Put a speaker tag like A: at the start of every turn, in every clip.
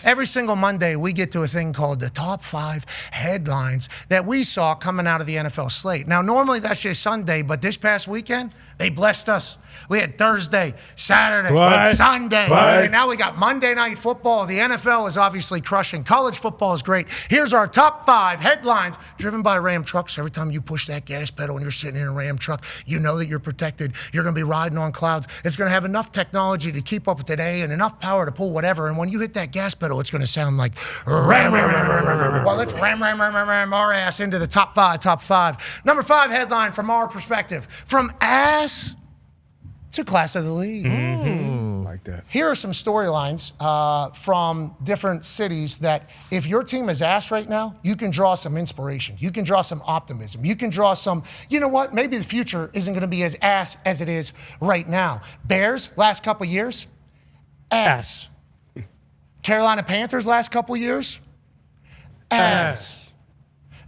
A: Every single Monday, we get to a thing called the top 5 headlines that we saw coming out of the NFL slate. Now, normally that's just Sunday, but this past weekend, they blessed us. We had Thursday, Saturday, Sunday, and now we got Monday Night Football. The NFL is obviously crushing. College football is great. Here's our top 5 headlines driven by Ram trucks. Every time you push that gas pedal and you're sitting in a Ram truck, you know that you're protected. You're going to be riding on clouds. It's going to have enough technology to keep up with today and enough power to pull whatever. And when you hit that gas pedal, it's going to sound like ram, ram, ram, ram, ram, ram. Well, let's ram our ass into the top 5. Number 5 headline from our perspective. From ass to class of the league.
B: Like that.
A: Here are some storylines from different cities that if your team is ass right now, you can draw some inspiration. You can draw some optimism. You can draw some, you know what, maybe the future isn't going to be as ass as it is right now. Bears, last couple years, ass. Carolina Panthers, last couple years, ass.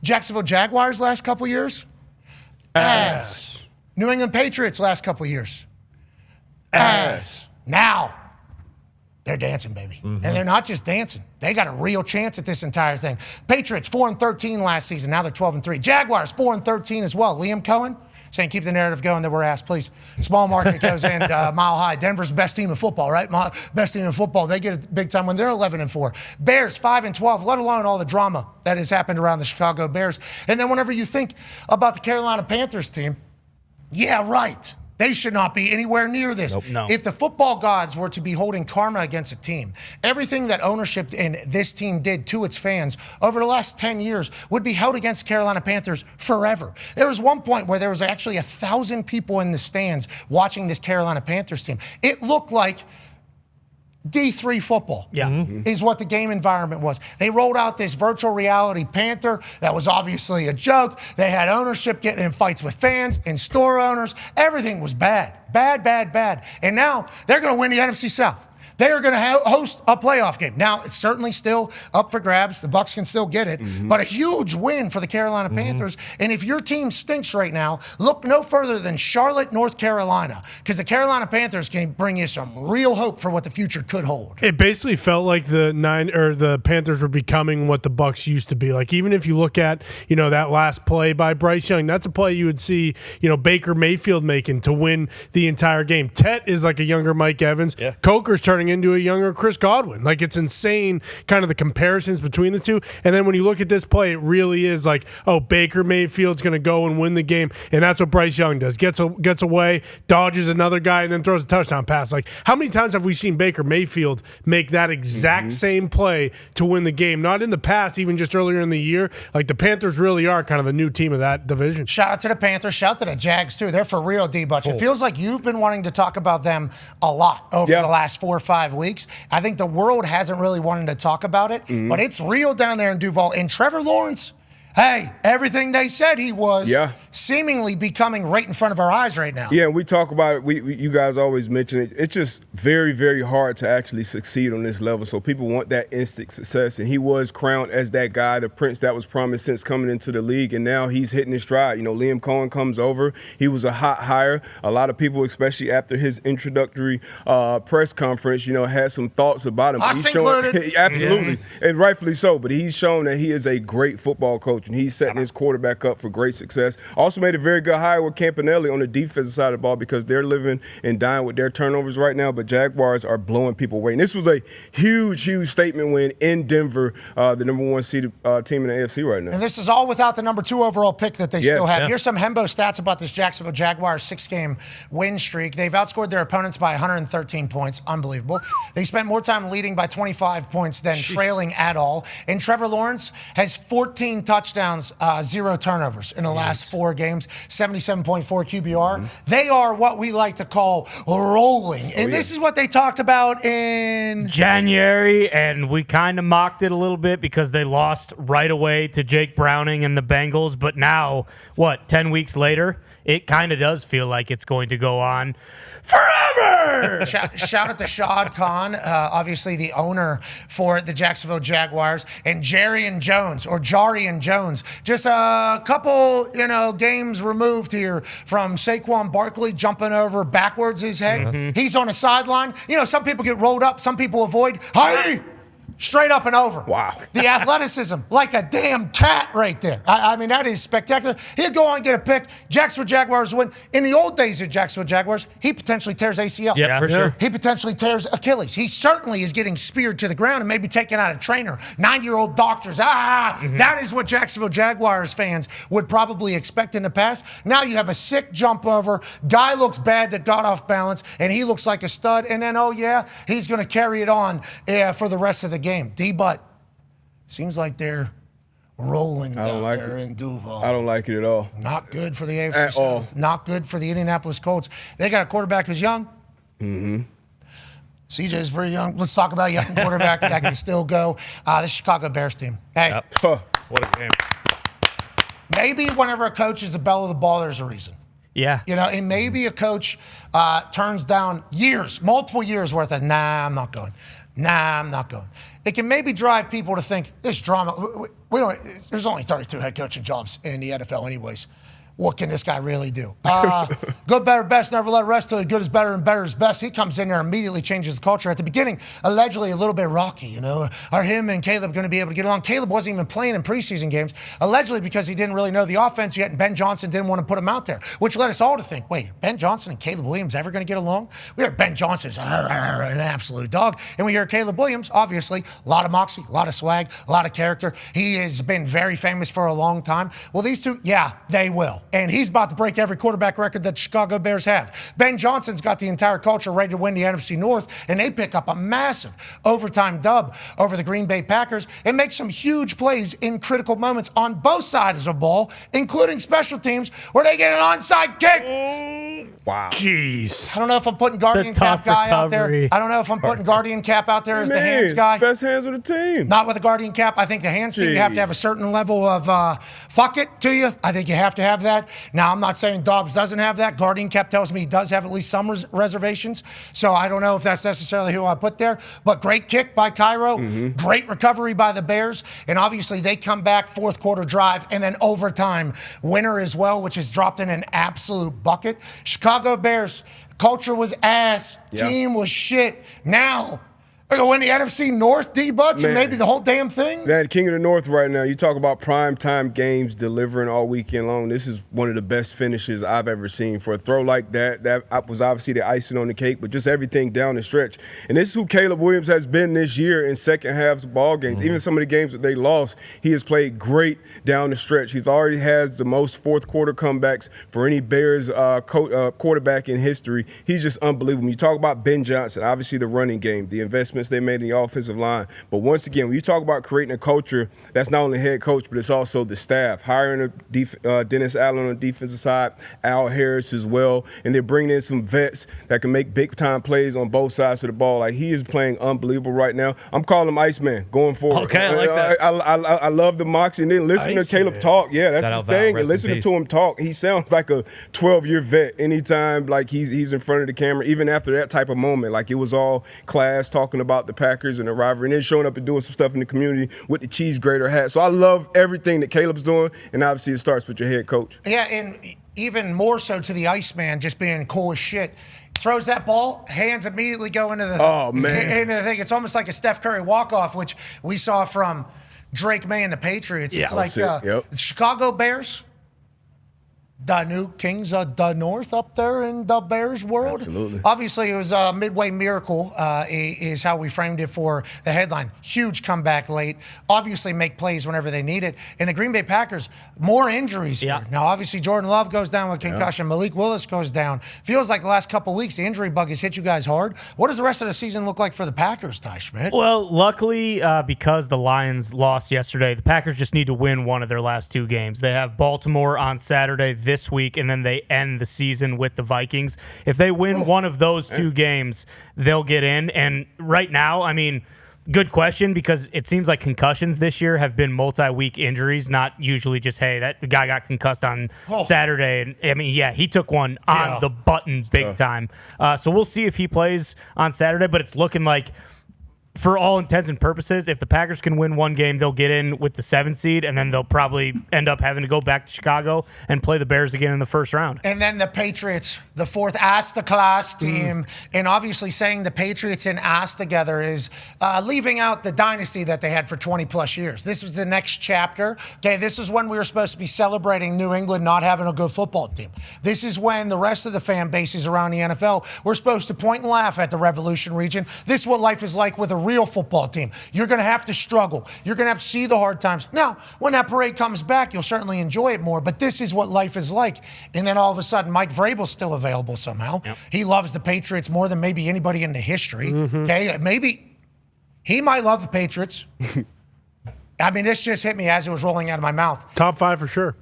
A: Jacksonville Jaguars, last couple years, ass. New England Patriots, last couple years, ass. Now, they're dancing, baby. And they're not just dancing. They got a real chance at this entire thing. Patriots, 4-13 last season. Now they're 12-3. Jaguars, 4-13 as well. Liam Cohen saying, keep the narrative going that we're ass, please. Small market goes in mile high. Denver's best team in football, right? Best team in football. They get a big time when they're 11-4. Bears, 5-12, let alone all the drama that has happened around the Chicago Bears. And then whenever you think about the Carolina Panthers team, yeah, right. They should not be anywhere near this.
C: Nope, no.
A: If the football gods were to be holding karma against a team, everything that ownership and this team did to its fans over the last 10 years would be held against Carolina Panthers forever. There was one point where there was actually 1,000 people in the stands watching this Carolina Panthers team. It looked like D3 football is what the game environment was. They rolled out this virtual reality Panther that was obviously a joke. They had ownership getting in fights with fans and store owners. Everything was bad. And now they're going to win the NFC South. They are going to host a playoff game. Now, it's certainly still up for grabs. The Bucs can still get it. But a huge win for the Carolina Panthers. And if your team stinks right now, look no further than Charlotte, North Carolina, because the Carolina Panthers can bring you some real hope for what the future could hold.
D: It basically felt like the Panthers were becoming what the Bucs used to be. Like, even if you look at, that last play by Bryce Young, that's a play you would see, Baker Mayfield making to win the entire game. Tet is like a younger Mike Evans. Yeah. Coker's turning into a younger Chris Godwin. Like, it's insane kind of the comparisons between the two. And then when you look at this play, it really is like, oh, Baker Mayfield's going to go and win the game. And that's what Bryce Young does. Gets away, dodges another guy, and then throws a touchdown pass. Like, how many times have we seen Baker Mayfield make that exact same play to win the game? Not in the past, even just earlier in the year. Like, the Panthers really are kind of the new team of that division.
A: Shout out to the Panthers. Shout out to the Jags, too. They're for real, D-Butch. It feels like you've been wanting to talk about them a lot over the last 4 or 5 weeks. I think the world hasn't really wanted to talk about it, but it's real down there in Duval. And Trevor Lawrence, hey, everything they said he was seemingly becoming right in front of our eyes right now.
B: Yeah, and we talk about it. You guys always mention it. It's just very, very hard to actually succeed on this level. So people want that instant success. And he was crowned as that guy, the prince that was promised since coming into the league. And now he's hitting his stride. Liam Cohen comes over. He was a hot hire. A lot of people, especially after his introductory press conference, had some thoughts about him.
A: Us included.
B: Absolutely. And rightfully so. But he's shown that he is a great football coach. And he's setting his quarterback up for great success. Also made a very good hire with Campanelli on the defensive side of the ball because they're living and dying with their turnovers right now. But Jaguars are blowing people away. And this was a huge, huge statement win in Denver, the number 1 seeded team in the AFC right now.
A: And this is all without the number 2 overall pick that they still have. Here's some Hembo stats about this Jacksonville Jaguars 6-game win streak. They've outscored their opponents by 113 points. Unbelievable. They spent more time leading by 25 points than trailing at all. And Trevor Lawrence has 14 touchdowns, 0 turnovers in the last 4 games, 77.4 QBR. They are what we like to call rolling. And this is what they talked about in
C: January, and we kind of mocked it a little bit because they lost right away to Jake Browning and the Bengals. But now, 10 weeks later, it kind of does feel like it's going to go on forever.
A: Shout out to Shad Khan, obviously the owner for the Jacksonville Jaguars, and Jarian Jones, just a couple, games removed here from Saquon Barkley jumping over backwards his head. He's on a sideline. Some people get rolled up, some people avoid. Hey! straight up and over.
B: Wow.
A: The athleticism, like a damn cat right there. I mean, that is spectacular. He'll go on and get a pick. Jacksonville Jaguars win. In the old days of Jacksonville Jaguars, he potentially tears ACL.
C: Yeah, for sure.
A: He potentially tears Achilles. He certainly is getting speared to the ground and maybe taken out a trainer. 9-year-old doctors. That is what Jacksonville Jaguars fans would probably expect in the past. Now you have a sick jump over. Guy looks bad that got off balance, and he looks like a stud. And then, he's going to carry it on for the rest of the game. D-Butt, seems like they're rolling down there in Duval.
B: I don't like it at all.
A: Not good for the AFC
B: At all.
A: South. Not good for the Indianapolis Colts. They got a quarterback who's young. Mm-hmm. CJ's pretty young. Let's talk about a young quarterback that can still go. The Chicago Bears team. Hey,
E: What a game.
A: maybe whenever a coach is the belle of the ball, there's a reason.
C: Yeah.
A: And maybe a coach turns down multiple years worth of, I'm not going. I'm not going. It can maybe drive people to think, this drama, there's only 32 head coaching jobs in the NFL anyways. What can this guy really do? Good, better, best, never let rest till good is better and better is best. He comes in there and immediately changes the culture. At the beginning, allegedly a little bit rocky, Are him and Caleb going to be able to get along? Caleb wasn't even playing in preseason games, allegedly because he didn't really know the offense yet, and Ben Johnson didn't want to put him out there, which led us all to think, wait, Ben Johnson and Caleb Williams ever going to get along? We heard Ben Johnson's an absolute dog, and we hear Caleb Williams, obviously, a lot of moxie, a lot of swag, a lot of character. He has been very famous for a long time. Well, these two, they will. And he's about to break every quarterback record that the Chicago Bears have. Ben Johnson's got the entire culture ready to win the NFC North, and they pick up a massive overtime dub over the Green Bay Packers and make some huge plays in critical moments on both sides of the ball, including special teams, where they get an onside kick.
B: Wow.
D: Jeez.
A: I don't know if I'm putting Guardian Cap guy out there. I don't know if I'm putting Guardian Cap out there as the hands guy.
B: Best hands of the team.
A: Not with a Guardian Cap. I think the hands thing, you have to have a certain level of fuck it to you. I think you have to have that. Now, I'm not saying Dobbs doesn't have that. Guardian Cap tells me he does have at least some reservations. So I don't know if that's necessarily who I put there. But great kick by Cairo. Mm-hmm. Great recovery by the Bears. And obviously they come back fourth quarter drive and then overtime winner as well, which has dropped in an absolute bucket. Chicago Bears, culture was ass.
B: Yeah.
A: Team was shit. Now, we're going to win the NFC North, D-Butch, and maybe the whole damn thing?
B: Man, King of the North right now. You talk about primetime games delivering all weekend long. This is one of the best finishes I've ever seen for a throw like that. That was obviously the icing on the cake, but just everything down the stretch. And this is who Caleb Williams has been this year in second halves of ball games. Even some of the games that they lost, he has played great down the stretch. He's already has the most fourth quarter comebacks for any Bears quarterback in history. He's just unbelievable. You talk about Ben Johnson, obviously the running game, the investments they made in the offensive line. But once again, when you talk about creating a culture, that's not only the head coach, but it's also the staff. Hiring Dennis Allen on the defensive side, Al Harris as well, and they're bringing in some vets that can make big-time plays on both sides of the ball. Like, he is playing unbelievable right now. I'm calling him Iceman going forward.
E: Okay, I like that.
B: I love the moxie. And then listen to Caleb talk. Yeah, that's his thing. And listening to him talk, he sounds like a 12-year vet anytime like he's in front of the camera, even after that type of moment. Like, it was all class talking about the Packers and the rivalry, and then showing up and doing some stuff in the community with the cheese grater hat. So I love everything that Caleb's doing, and obviously it starts with your head coach.
A: Yeah, and even more so to the Iceman just being cool as shit. Throws that ball, hands immediately go into the into the thing. It's almost like a Steph Curry walk-off, which we saw from Drake May and the Patriots. It's like the Chicago Bears, the new kings of the North up there in the Bears world.
B: Absolutely.
A: Obviously, it was a midway miracle is how we framed it for the headline. Huge comeback late. Obviously, make plays whenever they need it. And the Green Bay Packers, more injuries here. Now, obviously, Jordan Love goes down with concussion. Malik Willis goes down. Feels like the last couple of weeks, the injury bug has hit you guys hard. What does the rest of the season look like for the Packers, Ty Schmidt?
C: Well, luckily, because the Lions lost yesterday, the Packers just need to win one of their last two games. They have Baltimore on Saturday this week, and then they end the season with the Vikings. If they win one of those two games, they'll get in. And right now, I mean, good question, because it seems like concussions this year have been multi-week injuries, not usually just, hey, that guy got concussed on Saturday. And I mean, he took one on the button big time. So we'll see if he plays on Saturday, but it's looking like for all intents and purposes, if the Packers can win one game, they'll get in with the 7th seed, and then they'll probably end up having to go back to Chicago and play the Bears again in the first round.
A: And then the Patriots, the 4th ass-to-class team. And obviously saying the Patriots and ass together is leaving out the dynasty that they had for 20-plus years. This was the next chapter. Okay, this is when we were supposed to be celebrating New England not having a good football team. This is when the rest of the fan bases around the NFL were supposed to point and laugh at the Revolution region. This is what life is like with a real football team. You're going to have to struggle. You're going to have to see the hard times. Now, when that parade comes back, you'll certainly enjoy it more, but this is what life is like. And then all of a sudden, Mike Vrabel's still available somehow. Yep. He loves the Patriots more than maybe anybody in the history. Okay, maybe he might love the Patriots. I mean, this just hit me as it was rolling out of my mouth.
D: Top 5 for sure.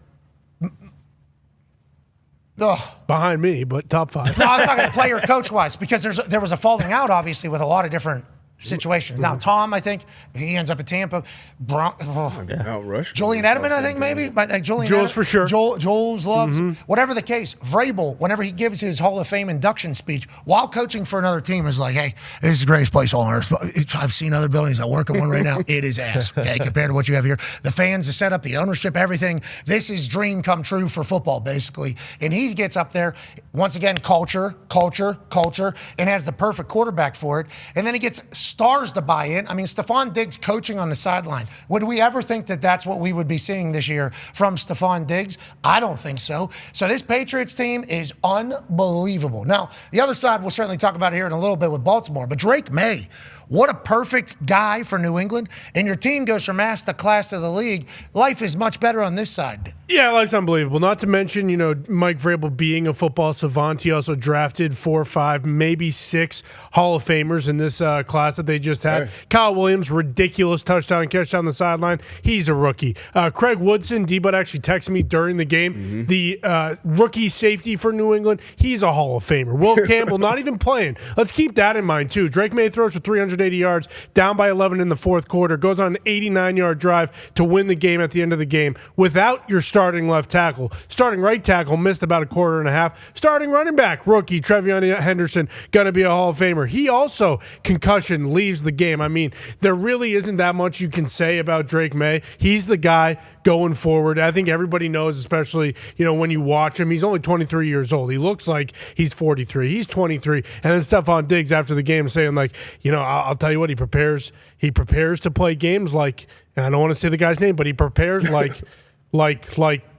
A: Ugh.
D: Behind me, but top 5.
A: No, I'm talking player coach-wise, because there was a falling out, obviously, with a lot of different situations. Now, Tom, I think, he ends up at Tampa. Julian Edelman, I think, maybe. But like
D: Jules, for sure.
A: Jules loves, whatever the case. Vrabel, whenever he gives his Hall of Fame induction speech, while coaching for another team, is like, hey, this is the greatest place on earth. I've seen other buildings. I work at one right now. It is ass, okay, compared to what you have here. The fans, the setup, the ownership, everything. This is dream come true for football, basically. And he gets up there, once again, culture, and has the perfect quarterback for it. And then he gets stars to buy in. I mean, Stephon Diggs coaching on the sideline. Would we ever think that that's what we would be seeing this year from Stephon Diggs? I don't think so. So this Patriots team is unbelievable. Now, the other side, we'll certainly talk about it here in a little bit with Baltimore, but Drake May, what a perfect guy for New England. And your team goes from ass to class of the league. Life is much better on this side.
D: Yeah, life's unbelievable. Not to mention, Mike Vrabel being a football savant. He also drafted 4, 5, maybe 6 Hall of Famers in this class that they just had. Hey. Kyle Williams, ridiculous touchdown catch down the sideline. He's a rookie. Craig Woodson, D-Bud actually texted me during the game. The rookie safety for New England, he's a Hall of Famer. Will Campbell, not even playing. Let's keep that in mind, too. Drake May throws for 380 yards, down by 11 in the fourth quarter, goes on an 89-yard drive to win the game at the end of the game without your starting left tackle. Starting right tackle missed about a quarter and a half. Starting running back, rookie Trevion Henderson, going to be a Hall of Famer. He also, concussion, leaves the game. I mean, there really isn't that much you can say about Drake May. He's the guy going forward. I think everybody knows, especially, when you watch him, he's only 23 years old. He looks like he's 43. He's 23. And then Stephon Diggs after the game saying, I'll tell you what, he prepares to play games like, and I don't want to say the guy's name, but he prepares like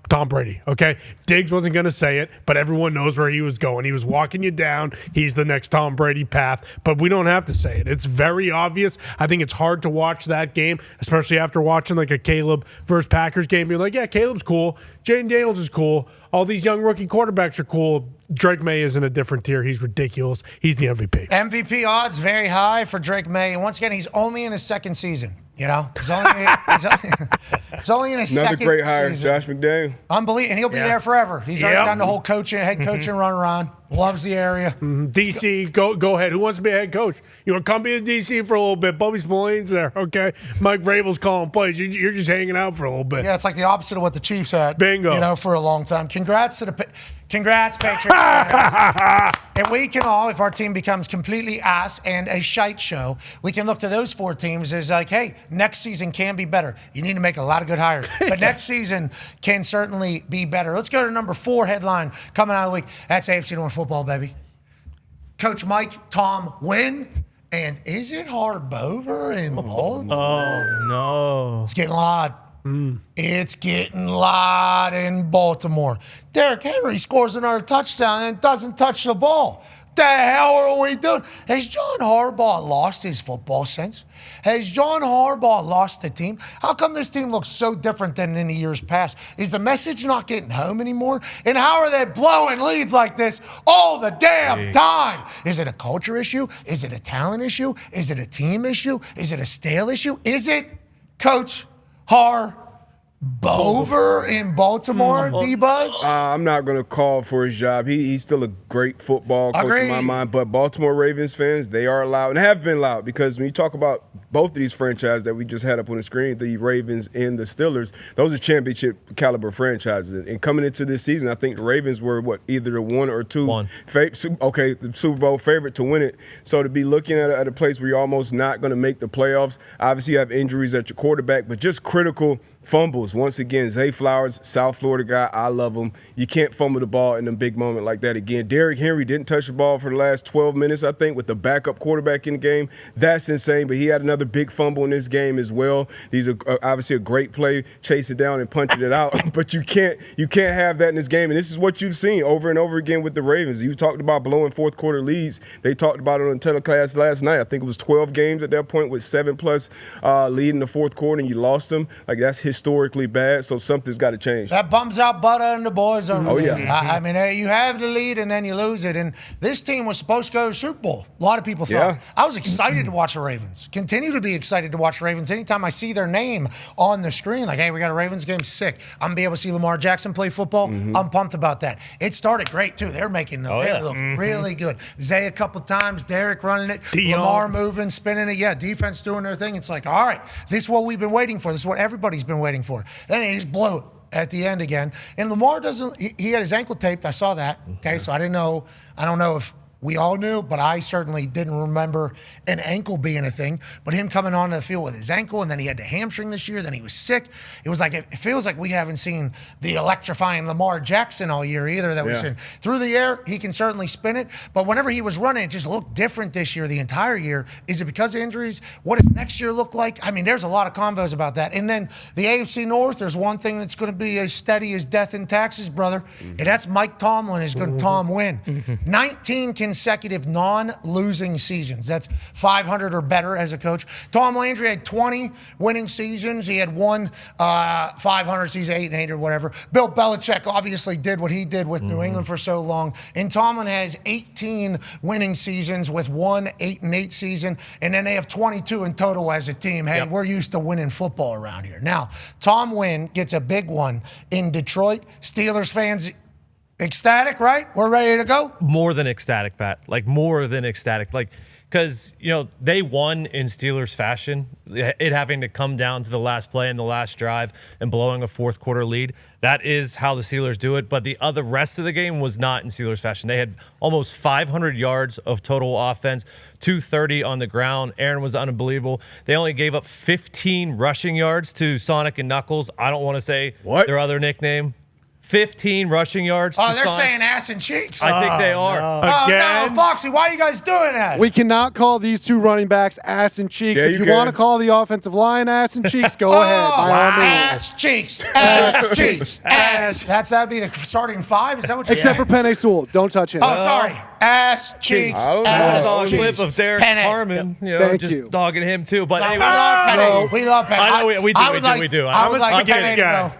D: Tom Brady, okay? Diggs wasn't going to say it, but everyone knows where he was going. He was walking you down. He's the next Tom Brady path, but we don't have to say it. It's very obvious. I think it's hard to watch that game, especially after watching like a Caleb versus Packers game. You're like, yeah, Caleb's cool. Jaden Daniels is cool. All these young rookie quarterbacks are cool. Drake May is in a different tier. He's ridiculous. He's the MVP.
A: MVP odds very high for Drake May. And once again, he's only in his second season. He's only in his
B: Another
A: second
B: great hire,
A: season.
B: Josh McDaniel.
A: Unbelievable. And he'll be there forever. He's already done the whole head coaching run around. Loves the area.
D: DC, go ahead. Who wants to be a head coach? You want to come be the DC for a little bit? Bobby Spillane's there, okay? Mike Vrabel's calling plays. You're just hanging out for a little bit.
A: Yeah, it's like the opposite of what the Chiefs had.
D: Bingo.
A: For a long time. Congrats, Patriots. And we can all, if our team becomes completely ass and a shite show, we can look to those 4 teams as like, hey, next season can be better. You need to make a lot of good hires. But next season can certainly be better. Let's go to number 4 headline coming out of the week. That's AFC North football, baby. Coach Mike, Tom win. And is it Harbover in Baltimore?
C: Oh, no.
A: It's getting loud. It's getting loud in Baltimore. Derrick Henry scores another touchdown and doesn't touch the ball. The hell are we doing? Has John Harbaugh lost his football sense? Has John Harbaugh lost the team? How come this team looks so different than in the years past? Is the message not getting home anymore? And how are they blowing leads like this all the damn time? Is it a culture issue? Is it a talent issue? Is it a team issue? Is it a stale issue? Is it Coach Harbaugh? Bover in Baltimore, D-Buzz?
B: I'm not going to call for his job. He's still a great football coach in my mind. But Baltimore Ravens fans, they are loud and have been loud, because when you talk about both of these franchises that we just had up on the screen, the Ravens and the Steelers, those are championship caliber franchises. And coming into this season, I think the Ravens were, either the 1 or 2 the Super Bowl favorite to win it. So to be looking at a place where you're almost not going to make the playoffs, obviously you have injuries at your quarterback, but just critical fumbles. Once again, Zay Flowers, South Florida guy, I love him. You can't fumble the ball in a big moment like that again. Derrick Henry didn't touch the ball for the last 12 minutes, I think, with the backup quarterback in the game. That's insane, but he had another big fumble in this game as well. These are obviously a great play, chase it down and punching it out, but you can't have that in this game, and this is what you've seen over and over again with the Ravens. You talked about blowing fourth quarter leads. They talked about it on telecast last night. I think it was 12 games at that point with 7+ lead in the fourth quarter, and you lost them. Like, that's historically bad, so something's got to change.
A: That bums out Butter and the boys over there.
B: Yeah.
A: I mean, you have the lead and then you lose it. And this team was supposed to go to the Super Bowl. A lot of people thought.
B: Yeah.
A: I was excited to watch the Ravens. Continue to be excited to watch the Ravens. Anytime I see their name on the screen, like, hey, we got a Ravens game, sick. I'm going to be able to see Lamar Jackson play football. I'm pumped about that. It started great, too. They're making them. They look really good. Zay a couple times, Derek running it, Lamar moving, spinning it. Yeah, defense doing their thing. It's like, all right, this is what we've been waiting for. This is what everybody's been waiting for. Then he just blew it at the end again. And Lamar doesn't, he had his ankle taped. I saw that. Okay, so I don't know if we all knew, but I certainly didn't remember an ankle being a thing. But him coming onto the field with his ankle, and then he had the hamstring this year, then he was sick. It was like, it feels like we haven't seen the electrifying Lamar Jackson all year either that we've seen. Through the air, he can certainly spin it, but whenever he was running, it just looked different this year, the entire year. Is it because of injuries? What does next year look like? I mean, there's a lot of convos about that. And then the AFC North, there's one thing that's going to be as steady as death and taxes, brother, and that's Mike Tomlin is going to Tom win. 19 consecutive non-losing seasons. That's 500 or better as a coach. Tom Landry had 20 winning seasons. He had one 500 season, 8-8 or whatever. Bill Belichick obviously did what he did with New England for so long. And Tomlin has 18 winning seasons with one 8-8 season. And then they have 22 in total as a team. Hey, we're used to winning football around here. Now, Tom Wynn gets a big one in Detroit. Steelers fans ecstatic, right? We're ready to go?
E: More than ecstatic, Pat. Like, more than ecstatic. Like, because, they won in Steelers fashion, it having to come down to the last play and the last drive and blowing a fourth quarter lead. That is how the Steelers do it. But the rest of the game was not in Steelers fashion. They had almost 500 yards of total offense, 230 on the ground. Aaron was unbelievable. They only gave up 15 rushing yards to Sonic and Knuckles. I don't want to say their other nickname. 15 rushing yards.
A: Oh, they're saying ass and cheeks.
E: I think they are.
A: No, Foxy, why are you guys doing that?
F: We cannot call these two running backs ass and cheeks.
B: Yeah,
F: if you want to call the offensive line ass and cheeks, go ahead. By all means.
A: Ass cheeks, ass cheeks, ass. That'd be the starting five. Is that what you're
F: Except for Penei Sewell. Don't touch him.
A: Oh, sorry. Ass cheeks.
E: I saw a
A: cheeks.
E: clip of Derek Harmon,
F: Thank
E: just
F: you.
E: dogging him too. But
A: We love Penei. We love Penei.
E: I know we do.
A: I would like Penei to
C: guy.
A: go.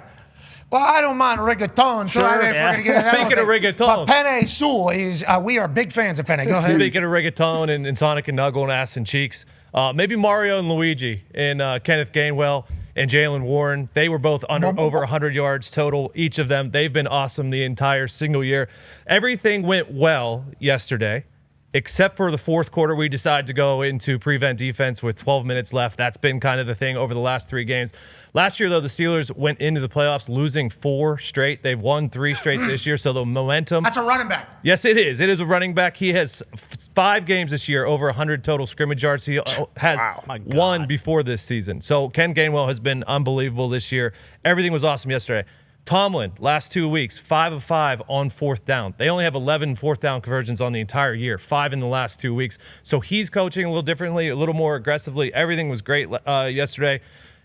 A: Well, I don't mind reggaeton. So I mean, if we're gonna get
E: Speaking of reggaeton.
A: But Penei Sewell is, we are big fans of Penei. Go ahead.
E: Speaking of reggaeton and Sonic and Knuckle and ass and cheeks, maybe Mario and Luigi and Kenneth Gainwell and Jalen Warren, they were both over 100 yards total, each of them. They've been awesome the entire single year. Everything went well yesterday, except for the fourth quarter. We decided to go into prevent defense with 12 minutes left. That's been kind of the thing over the last 3 games. Last year, though, the Steelers went into the playoffs losing 4 straight. They've won 3 straight this year, so the momentum.
A: That's a running back.
E: Yes, it is. It is a running back. He has 5 games this year, over 100 total scrimmage yards. He has one before this season. So Ken Gainwell has been unbelievable this year. Everything was awesome yesterday. Tomlin, last 2 weeks, 5 of 5 on fourth down. They only have 11 fourth down conversions on the entire year, 5 in the last 2 weeks. So he's coaching a little differently, a little more aggressively. Everything was great yesterday.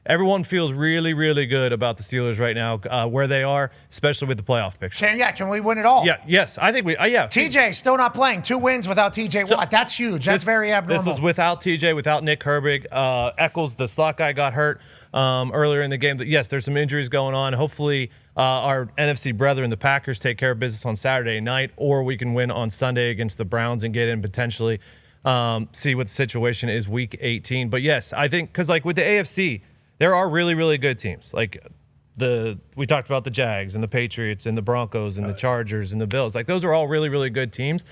E: Everyone feels really, really good about the Steelers right now, where they are, especially with the playoff picture.
A: Can we win it all?
E: Yes, I think we.
A: TJ still not playing. 2 wins without TJ Watt. That's huge. That's very abnormal.
E: This was without TJ, without Nick Herbig. Eccles, the slot guy, got hurt earlier in the game. Yes, there's some injuries going on. Hopefully, our NFC brethren, the Packers, take care of business on Saturday night, or we can win on Sunday against the Browns and get in potentially. See what the situation is week 18. But yes, I think because like with the AFC. There are really, really good teams. Like we talked about the Jags and the Patriots and the Broncos and the Chargers and the Bills. Like, those are all really, really good teams.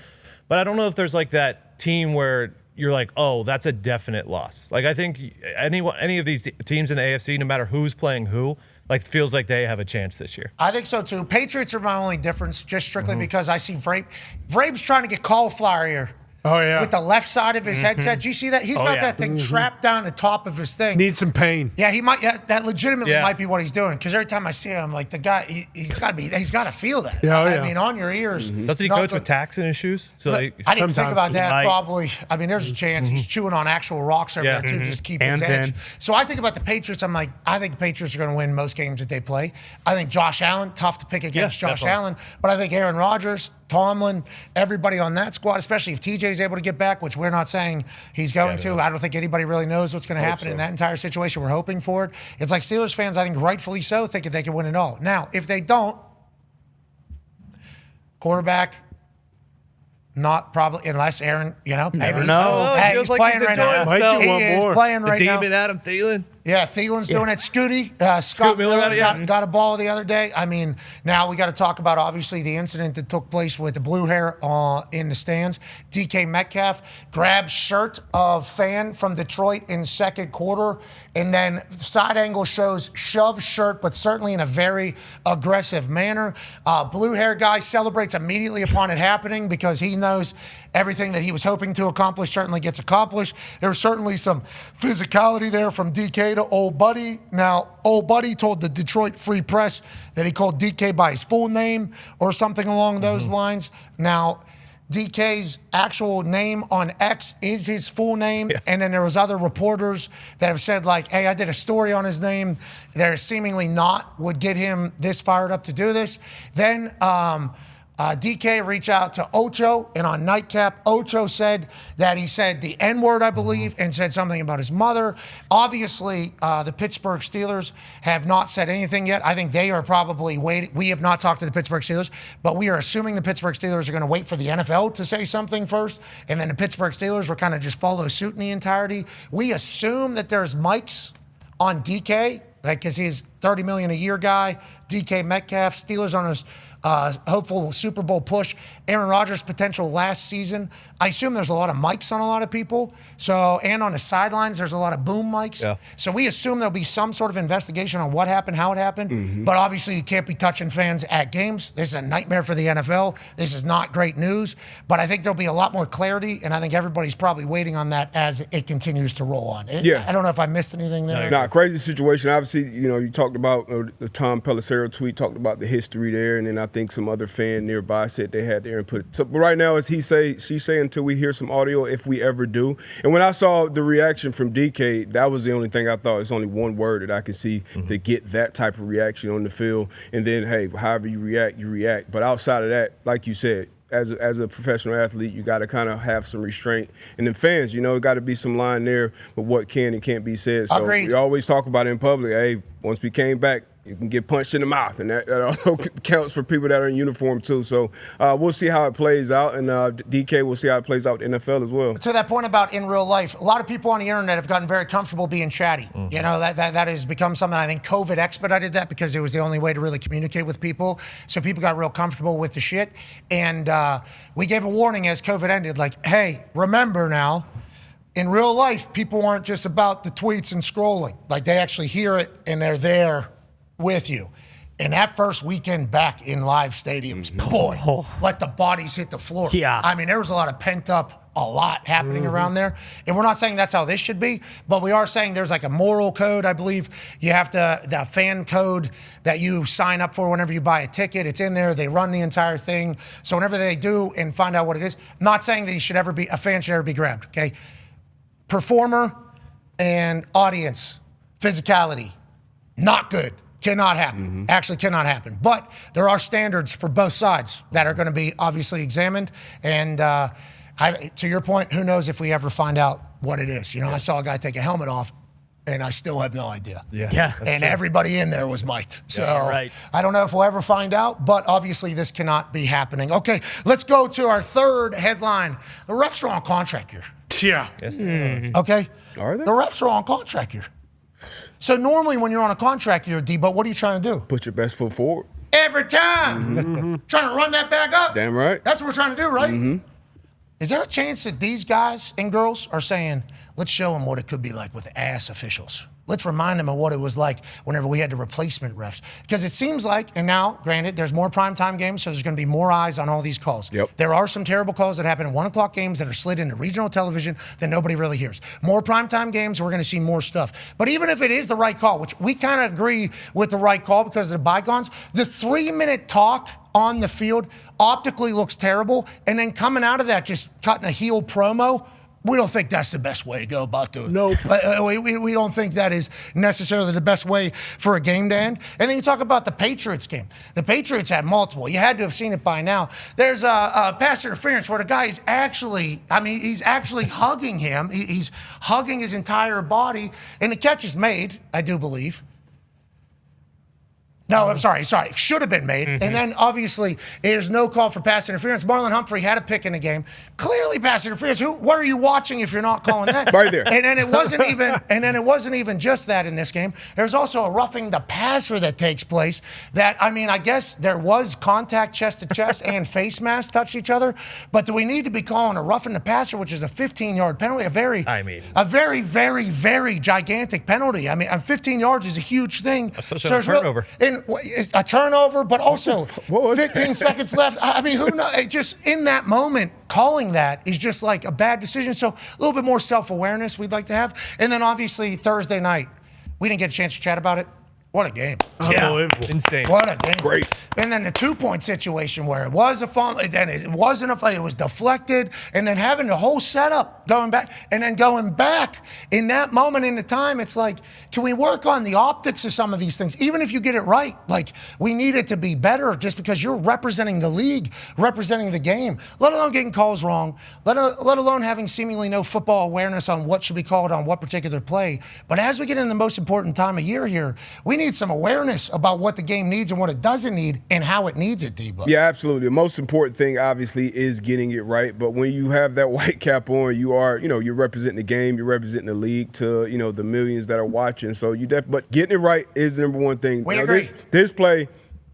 E: But I don't know if there's like that team where you're like, oh, that's a definite loss. Like, I think any of these teams in the AFC, no matter who's playing who, like, feels like they have a chance this year.
A: I think so too. Patriots are my only difference, just strictly because I see Vrabe's trying to get cauliflower here.
D: Oh, yeah.
A: With the left side of his headset. Do you see that? He's got that thing trapped down the top of his thing.
D: Needs some pain.
A: Yeah, he might. Yeah, that legitimately might be what he's doing. Because every time I see him, like the guy, he's got to feel that.
D: Yeah,
A: I mean, on your ears.
E: Doesn't he coach with tacks in his shoes? So
A: I didn't think about that. Probably. I mean, there's a chance he's chewing on actual rocks over there too, just keep his edge. So I think about the Patriots. I'm like, I think the Patriots are going to win most games that they play. I think Josh Allen, tough to pick against Josh Allen, but I think Aaron Rodgers, Tomlin, everybody on that squad, especially if TJ's able to get back, which we're not saying he's going to. I don't think anybody really knows what's going to happen in that entire situation. We're hoping for it. It's like Steelers fans, I think rightfully so, thinking they can win it all. Now, if they don't, quarterback, not probably, unless Aaron, maybe he's playing right now. He is playing right now.
E: David Adam Thielen.
A: Yeah, Thielen's doing it. Scooty. Scott Miller got a ball the other day. I mean, now we got to talk about, obviously, the incident that took place with the blue hair in the stands. DK Metcalf grabs shirt of fan from Detroit in second quarter, and then side angle shows shove shirt, but certainly in a very aggressive manner. Blue hair guy celebrates immediately upon it happening because he knows everything that he was hoping to accomplish certainly gets accomplished. There was certainly some physicality there from DK to Old Buddy. Now, Old Buddy told the Detroit Free Press that he called DK by his full name or something along those lines. Now, DK's actual name on X is his full name, and then there was other reporters that have said, like, hey, I did a story on his name. There seemingly not would get him this fired up to do this. Then DK reached out to Ocho, and on Nightcap, Ocho said that he said the N-word, I believe, and said something about his mother. Obviously, the Pittsburgh Steelers have not said anything yet. I think they are probably waiting. We have not talked to the Pittsburgh Steelers, but we are assuming the Pittsburgh Steelers are going to wait for the NFL to say something first, and then the Pittsburgh Steelers will kind of just follow suit in the entirety. We assume that there's mics on DK, because he's $30 million a year guy. DK Metcalf, Steelers on his hopeful Super Bowl push. Aaron Rodgers' potential last season. I assume there's a lot of mics on a lot of people. So, and on the sidelines, there's a lot of boom mics. Yeah. So we assume there'll be some sort of investigation on what happened, how it happened. But obviously, you can't be touching fans at games. This is a nightmare for the NFL. This is not great news. But I think there'll be a lot more clarity, and I think everybody's probably waiting on that as it continues to roll on. I don't know if I missed anything there.
B: Nah, crazy situation. Obviously, you talked about the Tom Pelissero tweet, talked about the history there, and then I think some other fan nearby said they had their input. So, but right now, as she say, until we hear some audio, if we ever do. And when I saw the reaction from DK, that was the only thing I thought. It's only one word that I could see to get that type of reaction on the field. And then, hey, however you react. But outside of that, like you said, as a professional athlete, you got to kind of have some restraint. And then fans, got to be some line there with what can and can't be said. So we always talk about it in public. Hey, once we came back, you can get punched in the mouth, and that also counts for people that are in uniform too. So we'll see how it plays out, and DK will see how it plays out in the NFL as well.
A: To that point about in real life, a lot of people on the internet have gotten very comfortable being chatty. That has become something. I think COVID expedited that because it was the only way to really communicate with people. So people got real comfortable with the shit, and we gave a warning as COVID ended, like, hey, remember now, in real life, people aren't just about the tweets and scrolling. Like, they actually hear it, and they're there with you. And that first weekend back in live stadiums, boy, let the bodies hit the floor.
C: Yeah.
A: I mean, there was a lot of a lot happening around there. And we're not saying that's how this should be, but we are saying there's like a moral code, I believe. You have the fan code that you sign up for whenever you buy a ticket. It's in there. They run the entire thing. So whenever they do and find out what it is, not saying that a fan should ever be grabbed, okay? Performer and audience, physicality, not good. Cannot happen. Actually cannot happen. But there are standards for both sides that are going to be obviously examined. And to your point, who knows if we ever find out what it is. I saw a guy take a helmet off, and I still have no idea.
C: Yeah.
A: And everybody in there was mic'd. So I don't know if we'll ever find out, but obviously this cannot be happening. Okay, let's go to our third headline. The refs are on contract here.
D: Yeah.
A: Okay?
B: Are they?
A: The refs are on contract here. So normally when you're on a contract year, Debo, what are you trying to do?
B: Put your best foot forward.
A: Every time. Trying to run that back up.
B: Damn right.
A: That's what we're trying to do, right? Is there a chance that these guys and girls are saying, let's show them what it could be like with ass officials? Let's remind them of what it was like whenever we had the replacement refs. Because it seems like, and now, granted, there's more primetime games, so there's going to be more eyes on all these calls.
B: Yep.
A: There are some terrible calls that happen in 1 o'clock games that are slid into regional television that nobody really hears. More primetime games, we're going to see more stuff. But even if it is the right call, which we kind of agree with the right call because of the bygones, the 3-minute talk on the field optically looks terrible, and then coming out of that just cutting a heel promo, we don't think that's the best way to go about doing it.
D: Nope.
A: We don't think that is necessarily the best way for a game to end. And then you talk about the Patriots game. The Patriots had multiple. You had to have seen it by now. There's a pass interference where the guy is actually, he's actually hugging him. He's hugging his entire body. And the catch is made, I do believe. No, I'm sorry. It should have been made. And then, obviously, there's no call for pass interference. Marlon Humphrey had a pick in the game. Clearly pass interference. What are you watching if you're not calling that?
B: Right there.
A: And then it wasn't even just that in this game. There's also a roughing the passer that takes place that, I guess there was contact chest to chest and face mask touched each other. But do we need to be calling a roughing the passer, which is a 15-yard penalty, a very, very, very gigantic penalty. 15 yards is a huge thing.
E: Especially on a turnover.
A: A turnover, but also 15 seconds left. Who knows? Just in that moment, calling that is just like a bad decision. So a little bit more self-awareness we'd like to have. And then obviously Thursday night, we didn't get a chance to chat about it. What a game.
D: Unbelievable.
E: Insane.
A: What a game.
B: Great.
A: And then the 2-point situation where it was a fumble, then it wasn't a fumble, it was deflected, and then having the whole setup going back, and then going back in that moment in the time, it's like, can we work on the optics of some of these things? Even if you get it right, like we need it to be better just because you're representing the league, representing the game, let alone getting calls wrong, let alone having seemingly no football awareness on what should be called on what particular play. But as we get in the most important time of year here, we need some awareness about what the game needs and what it doesn't need and how it needs it, Debo.
B: Yeah, absolutely. The most important thing, obviously, is getting it right. But when you have that white cap on, you're representing the game, you're representing the league to, the millions that are watching. So but getting it right is the number one thing.
A: We agree.
B: This play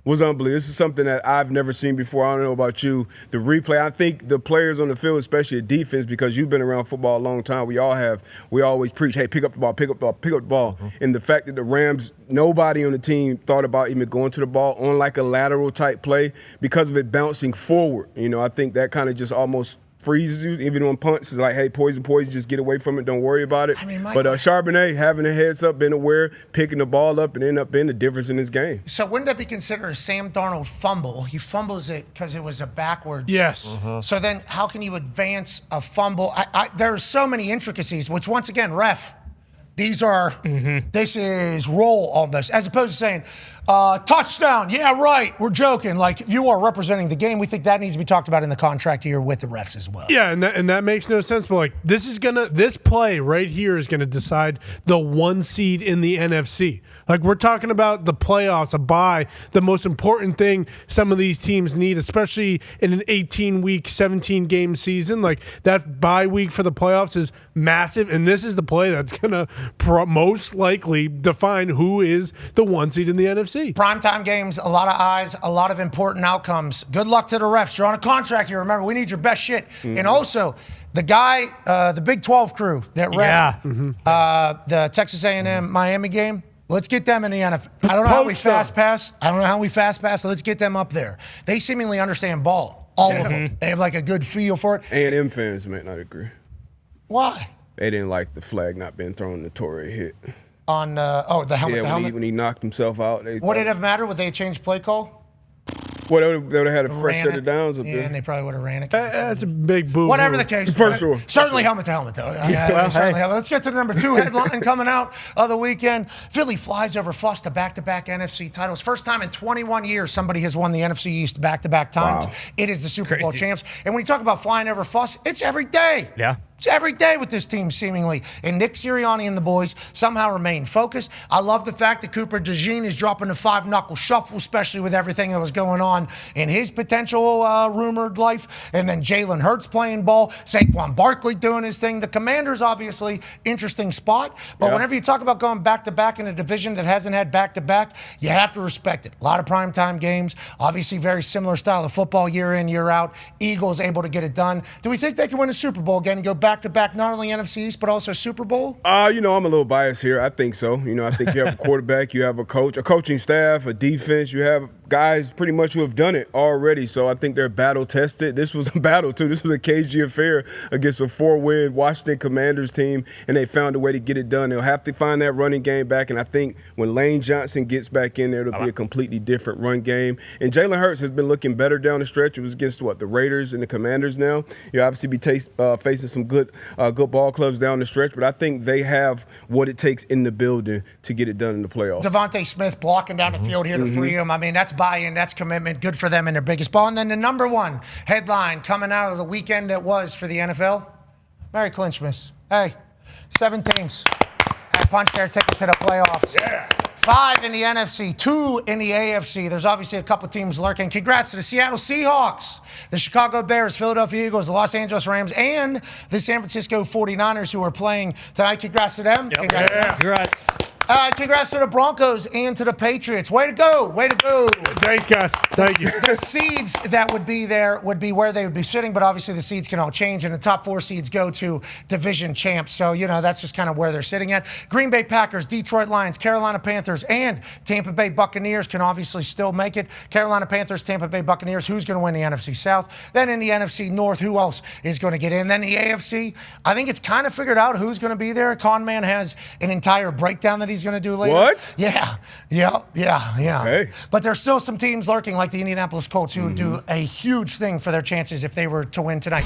B: was unbelievable. This is something that I've never seen before. I don't know about you. The replay, I think the players on the field, especially the defense, because you've been around football a long time, we always preach, hey, pick up the ball, pick up the ball, pick up the ball. And the fact that the Rams, nobody on the team thought about even going to the ball on like a lateral type play because of it bouncing forward. I think that kind of just almost freezes you, even on punts. It's like, hey, poison, just get away from it. Don't worry about it. But Charbonnet having a heads up, being aware, picking the ball up, and ended up being the difference in this game.
A: So wouldn't that be considered a Sam Darnold fumble? He fumbles it because it was a backwards.
D: Yes.
A: So then how can you advance a fumble? There are so many intricacies, which once again, ref, these are, this is roll almost, as opposed to saying, touchdown, yeah, right, we're joking. Like, if you are representing the game, we think that needs to be talked about in the contract here with the refs as well.
D: Yeah, and that makes no sense. But this play right here is gonna decide the 1 seed in the NFC. Like, we're talking about the playoffs, a bye, the most important thing some of these teams need, especially in an 18-week, 17-game season. Like, that bye week for the playoffs is massive, and this is the play that's gonna most likely define who is the 1 seed in the NFC.
A: Primetime games, a lot of eyes, a lot of important outcomes. Good luck to the refs. You're on a contract here. Remember, we need your best shit. And also, the guy, the Big 12 crew that refed the Texas A&M Miami game, let's get them in the NFL. I don't know how we fast pass. So let's get them up there. They seemingly understand ball, all of them. They have like a good feel for it.
B: A&M fans might not agree.
A: Why?
B: They didn't like the flag not being thrown, the Torrey hit.
A: On, the helmet.
B: Yeah, when he knocked himself out.
A: Would it have mattered? Would they have changed play call?
B: Well, they would have had a fresh set of downs up there.
A: Yeah, and they probably would have ran it.
D: That's a big boo.
A: Whatever the case.
B: For sure.
A: Certainly helmet to helmet, though. Certainly helmet. Let's get to the number 2 headline coming out of the weekend. Philly flies over Fuss to back-to-back NFC titles. First time in 21 years somebody has won the NFC East back-to-back times. Wow. It is the Super Bowl champs. And when you talk about flying over Fuss, it's every day.
C: Yeah.
A: It's every day with this team, seemingly. And Nick Sirianni and the boys somehow remain focused. I love the fact that Cooper DeJean is dropping the 5-knuckle shuffle, especially with everything that was going on in his potential rumored life. And then Jalen Hurts playing ball, Saquon Barkley doing his thing. The Commanders, obviously, interesting spot. But whenever you talk about going back-to-back in a division that hasn't had back-to-back, you have to respect it. A lot of primetime games, obviously very similar style of football year in, year out. Eagles able to get it done. Do we think they can win a Super Bowl again and go back-to-back, not only NFC East, but also Super Bowl?
B: I'm a little biased here. I think so. I think you have a quarterback, you have a coach, a coaching staff, a defense. You have guys pretty much who have done it already. So I think they're battle-tested. This was a battle, too. This was a cagey affair against a 4-win Washington Commanders team, and they found a way to get it done. They'll have to find that running game back, and I think when Lane Johnson gets back in there, it'll be a completely different run game. And Jalen Hurts has been looking better down the stretch. It was against, the Raiders and the Commanders now. You'll obviously be facing some good ball clubs down the stretch, but I think they have what it takes in the building to get it done in the playoffs.
A: Devontae Smith blocking down the field here to free him. I mean, that's buy-in, that's commitment. Good for them in their biggest ball. And then the number one headline coming out of the weekend that was for the NFL, Merry Clinchmas. Hey, 7 teams had punched their ticket to the playoffs. Yeah. 5 in the NFC, 2 in the AFC. There's obviously a couple teams lurking. Congrats to the Seattle Seahawks, the Chicago Bears, Philadelphia Eagles, the Los Angeles Rams, and the San Francisco 49ers who are playing tonight. Congrats to them.
E: Yep. Congrats.
A: Congrats to the Broncos and to the Patriots. Way to go. Way to go.
D: Thanks, guys. Thank you.
A: The seeds that would be there would be where they would be sitting, but obviously the seeds can all change, and the top 4 seeds go to division champs. So, that's just kind of where they're sitting at. Green Bay Packers, Detroit Lions, Carolina Panthers, and Tampa Bay Buccaneers can obviously still make it. Carolina Panthers, Tampa Bay Buccaneers, who's going to win the NFC South? Then in the NFC North, who else is going to get in? Then the AFC, I think it's kind of figured out who's going to be there. Con Man has an entire breakdown that he's going to do later.
B: What?
A: Yeah.
B: Okay.
A: But there's still some teams lurking, like the Indianapolis Colts, who would do a huge thing for their chances if they were to win tonight.